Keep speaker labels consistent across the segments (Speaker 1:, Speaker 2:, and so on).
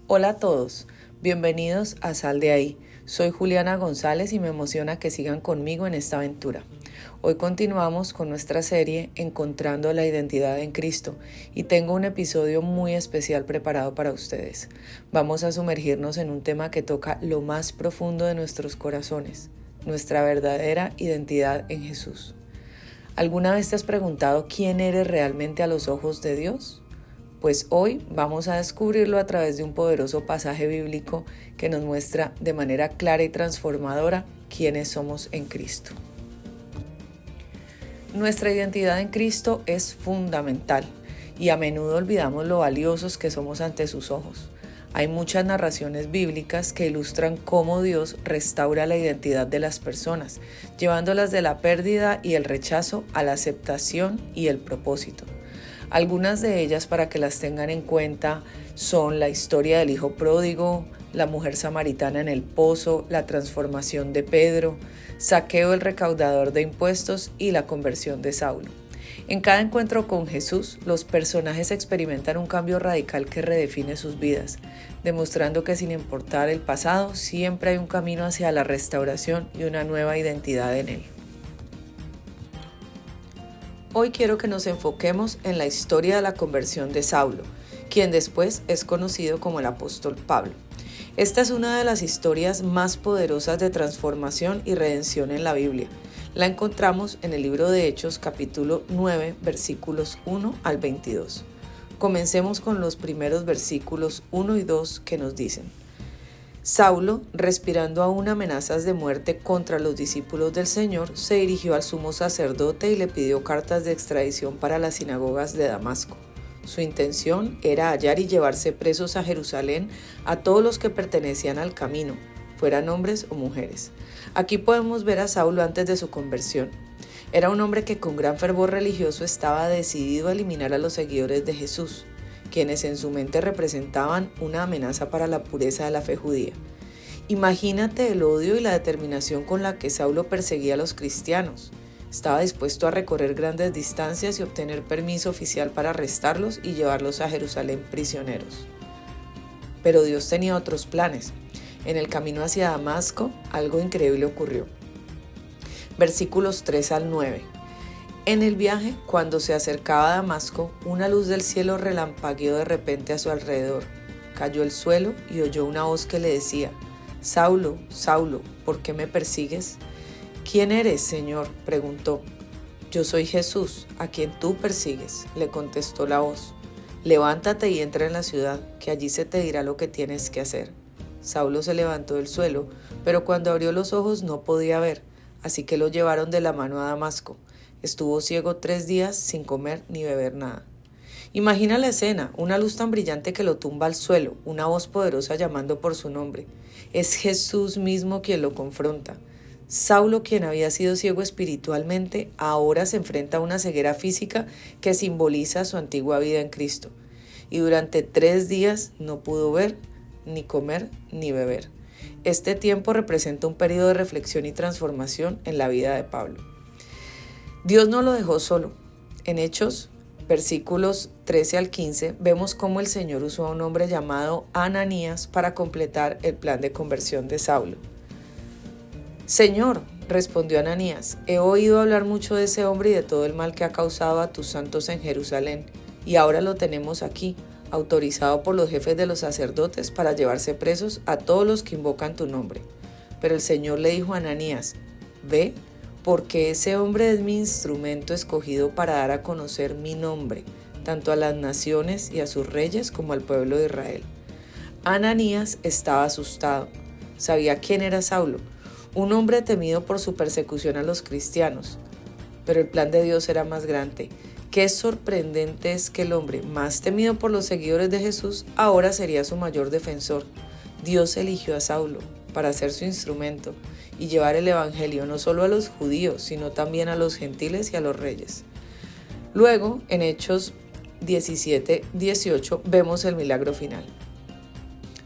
Speaker 1: Hola a todos, bienvenidos a Sal de Ahí. Soy Juliana González y me emociona que sigan conmigo en esta aventura. Hoy continuamos con nuestra serie Encontrando la Identidad en Cristo y tengo un episodio muy especial preparado para ustedes. Vamos a sumergirnos en un tema que toca lo más profundo de nuestros corazones, nuestra verdadera identidad en Jesús. ¿Alguna vez te has preguntado quién eres realmente a los ojos de Dios? Pues hoy vamos a descubrirlo a través de un poderoso pasaje bíblico que nos muestra de manera clara y transformadora quiénes somos en Cristo. Nuestra identidad en Cristo es fundamental y a menudo olvidamos lo valiosos que somos ante sus ojos. Hay muchas narraciones bíblicas que ilustran cómo Dios restaura la identidad de las personas, llevándolas de la pérdida y el rechazo a la aceptación y el propósito. Algunas de ellas, para que las tengan en cuenta, son la historia del hijo pródigo, la mujer samaritana en el pozo, la transformación de Pedro, Zaqueo el recaudador de impuestos y la conversión de Saulo. En cada encuentro con Jesús, los personajes experimentan un cambio radical que redefine sus vidas, demostrando que sin importar el pasado, siempre hay un camino hacia la restauración y una nueva identidad en él. Hoy quiero que nos enfoquemos en la historia de la conversión de Saulo, quien después es conocido como el apóstol Pablo. Esta es una de las historias más poderosas de transformación y redención en la Biblia. La encontramos en el libro de Hechos, capítulo 9, versículos 1 al 22. Comencemos con los primeros versículos 1 y 2 que nos dicen: Saulo, respirando aún amenazas de muerte contra los discípulos del Señor, se dirigió al sumo sacerdote y le pidió cartas de extradición para las sinagogas de Damasco. Su intención era hallar y llevarse presos a Jerusalén a todos los que pertenecían al camino, fueran hombres o mujeres. Aquí podemos ver a Saulo antes de su conversión. Era un hombre que con gran fervor religioso estaba decidido a eliminar a los seguidores de Jesús, quienes en su mente representaban una amenaza para la pureza de la fe judía. Imagínate el odio y la determinación con la que Saulo perseguía a los cristianos. Estaba dispuesto a recorrer grandes distancias y obtener permiso oficial para arrestarlos y llevarlos a Jerusalén prisioneros. Pero Dios tenía otros planes. En el camino hacia Damasco, algo increíble ocurrió. Versículos 3 al 9. En el viaje, cuando se acercaba a Damasco, una luz del cielo relampagueó de repente a su alrededor. Cayó al suelo y oyó una voz que le decía: Saulo, Saulo, ¿por qué me persigues? ¿Quién eres, Señor?, preguntó. Yo soy Jesús, a quien tú persigues, le contestó la voz. Levántate y entra en la ciudad, que allí se te dirá lo que tienes que hacer. Saulo se levantó del suelo, pero cuando abrió los ojos no podía ver, así que lo llevaron de la mano a Damasco. Estuvo ciego 3 días sin comer ni beber nada. Imagina la escena, una luz tan brillante que lo tumba al suelo, una voz poderosa llamando por su nombre. Es Jesús mismo quien lo confronta. Saulo, quien había sido ciego espiritualmente, ahora se enfrenta a una ceguera física que simboliza su antigua vida en Cristo. Y durante 3 días no pudo ver, ni comer, ni beber. Este tiempo representa un periodo de reflexión y transformación en la vida de Pablo. Dios no lo dejó solo. En Hechos, versículos 13 al 15, vemos cómo el Señor usó a un hombre llamado Ananías para completar el plan de conversión de Saulo. Señor, respondió Ananías, he oído hablar mucho de ese hombre y de todo el mal que ha causado a tus santos en Jerusalén, y ahora lo tenemos aquí, autorizado por los jefes de los sacerdotes para llevarse presos a todos los que invocan tu nombre. Pero el Señor le dijo a Ananías: ve, porque ese hombre es mi instrumento escogido para dar a conocer mi nombre, tanto a las naciones y a sus reyes como al pueblo de Israel. Ananías estaba asustado. Sabía quién era Saulo, un hombre temido por su persecución a los cristianos. Pero el plan de Dios era más grande. Qué sorprendente es que el hombre más temido por los seguidores de Jesús ahora sería su mayor defensor. Dios eligió a Saulo para ser su instrumento y llevar el evangelio no solo a los judíos, sino también a los gentiles y a los reyes. Luego, en Hechos 17-18, vemos el milagro final.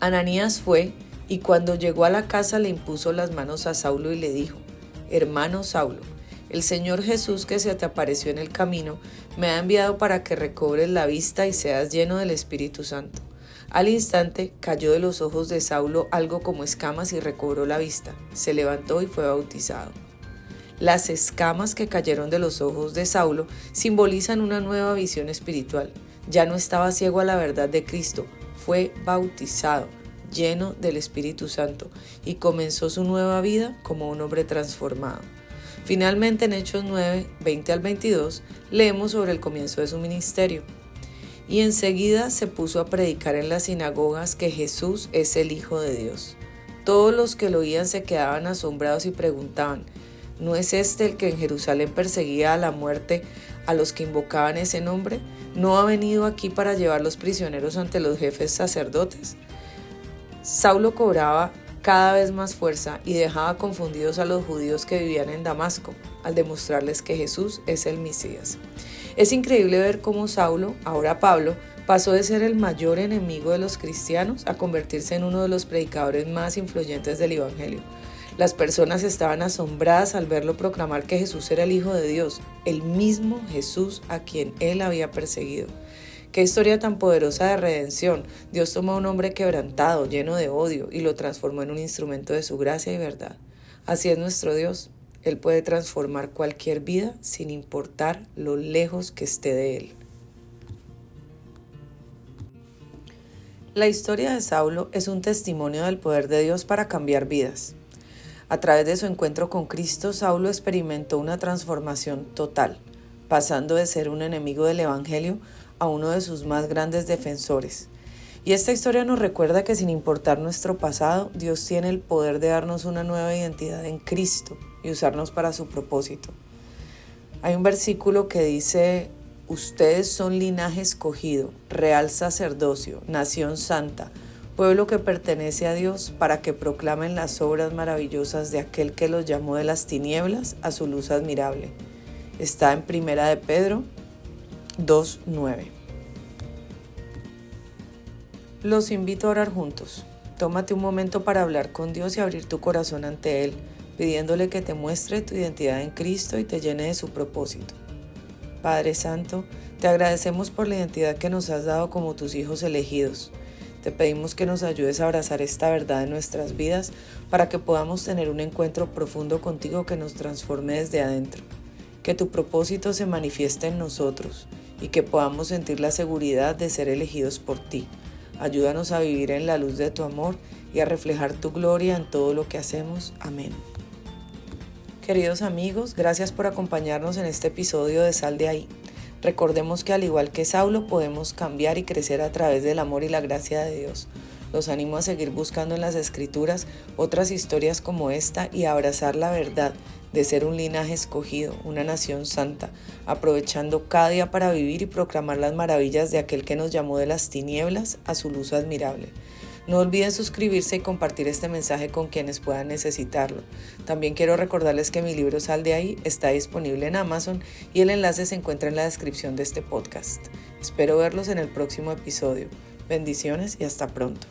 Speaker 1: Ananías fue y cuando llegó a la casa le impuso las manos a Saulo y le dijo: hermano Saulo, el Señor Jesús que se te apareció en el camino me ha enviado para que recobres la vista y seas lleno del Espíritu Santo. Al instante cayó de los ojos de Saulo algo como escamas y recobró la vista. Se levantó y fue bautizado. Las escamas que cayeron de los ojos de Saulo simbolizan una nueva visión espiritual. Ya no estaba ciego a la verdad de Cristo, fue bautizado, lleno del Espíritu Santo, y comenzó su nueva vida como un hombre transformado. Finalmente, en Hechos 9, 20 al 22, leemos sobre el comienzo de su ministerio. Y enseguida se puso a predicar en las sinagogas que Jesús es el Hijo de Dios. Todos los que lo oían se quedaban asombrados y preguntaban: ¿no es este el que en Jerusalén perseguía a la muerte a los que invocaban ese nombre? ¿No ha venido aquí para llevar los prisioneros ante los jefes sacerdotes? Saulo cobraba cada vez más fuerza y dejaba confundidos a los judíos que vivían en Damasco, al demostrarles que Jesús es el Mesías. Es increíble ver cómo Saulo, ahora Pablo, pasó de ser el mayor enemigo de los cristianos a convertirse en uno de los predicadores más influyentes del Evangelio. Las personas estaban asombradas al verlo proclamar que Jesús era el Hijo de Dios, el mismo Jesús a quien él había perseguido. Qué historia tan poderosa de redención. Dios tomó a un hombre quebrantado, lleno de odio, y lo transformó en un instrumento de su gracia y verdad. Así es nuestro Dios. Él puede transformar cualquier vida sin importar lo lejos que esté de él. La historia de Saulo es un testimonio del poder de Dios para cambiar vidas. A través de su encuentro con Cristo, Saulo experimentó una transformación total, pasando de ser un enemigo del Evangelio a uno de sus más grandes defensores. Y esta historia nos recuerda que sin importar nuestro pasado, Dios tiene el poder de darnos una nueva identidad en Cristo y usarnos para su propósito. Hay un versículo que dice: ustedes son linaje escogido, real sacerdocio, nación santa, pueblo que pertenece a Dios, para que proclamen las obras maravillosas de aquel que los llamó de las tinieblas a su luz admirable. Está en 1 de Pedro 2:9. Los invito a orar juntos. Tómate un momento para hablar con Dios y abrir tu corazón ante Él, pidiéndole que te muestre tu identidad en Cristo y te llene de su propósito. Padre Santo, te agradecemos por la identidad que nos has dado como tus hijos elegidos. Te pedimos que nos ayudes a abrazar esta verdad en nuestras vidas para que podamos tener un encuentro profundo contigo que nos transforme desde adentro. Que tu propósito se manifieste en nosotros y que podamos sentir la seguridad de ser elegidos por ti. Ayúdanos a vivir en la luz de tu amor y a reflejar tu gloria en todo lo que hacemos. Amén. Queridos amigos, gracias por acompañarnos en este episodio de Sal de Ahí. Recordemos que al igual que Saulo podemos cambiar y crecer a través del amor y la gracia de Dios. Los animo a seguir buscando en las Escrituras otras historias como esta y a abrazar la verdad de ser un linaje escogido, una nación santa, aprovechando cada día para vivir y proclamar las maravillas de aquel que nos llamó de las tinieblas a su luz admirable. No olviden suscribirse y compartir este mensaje con quienes puedan necesitarlo. También quiero recordarles que mi libro Sal de Ahí está disponible en Amazon y el enlace se encuentra en la descripción de este podcast. Espero verlos en el próximo episodio. Bendiciones y hasta pronto.